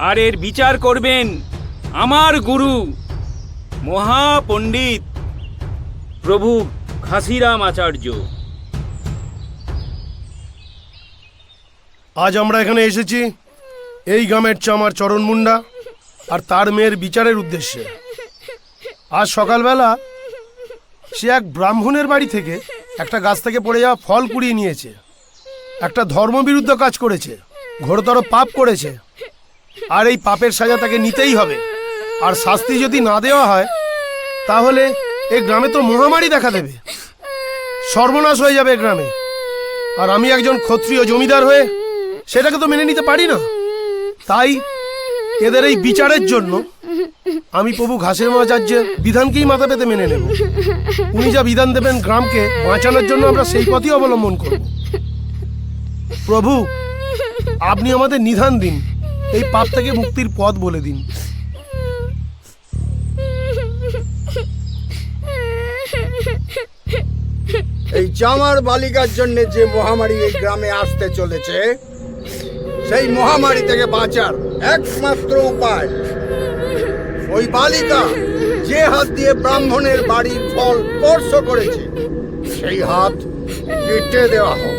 আর এর বিচার করবেন আমার গুরু মহাপণ্ডিত প্রভু ঘাসিরাম আচার্য। আজ আমরা এখানে এসেছি এই গ্রামের চামার চরণ মুন্ডা আর তার মেয়ের বিচারের উদ্দেশ্যে। আজ সকালবেলা সে এক ব্রাহ্মণের বাড়ি থেকে একটা গাছ থেকে পড়ে যাওয়া ফল কুড়িয়ে নিয়েছে। একটা ধর্মবিরুদ্ধ কাজ করেছে, ঘোরতর পাপ করেছে, আর এই পাপের সাজা তাকে নিতেই হবে। আর শাস্তি যদি না দেওয়া হয় তাহলে এই গ্রামে তো মহামারী দেখা দেবে, সর্বনাশ হয়ে যাবে গ্রামে। আর আমি একজন ক্ষত্রিয় জমিদার হয়ে সেটাকে তো মেনে নিতে পারি না। তাই এদের এই বিচারের জন্য আমি প্রভু ঘাসের আচার্যের বিধানকেই মাথা পেতে মেনে নেব। উনি যা বিধান দেবেন গ্রামকে বাঁচানোর জন্য আমরা সেই পথই অবলম্বন করব। প্রভু, আপনি আমাদের নিধান দিন, এই পাপ থেকে মুক্তির পথ বলে দিন। এই চামার বালিকার জন্য যে মহামারী এই গ্রামে আসতে চলেছে, সেই মহামারী থেকে বাঁচার একমাত্র উপায় ওই বালিকা যে হাত দিয়ে ব্রাহ্মণের বাড়ির ফল স্পর্শ করেছে সেই হাত কেটে দেওয়া হোক।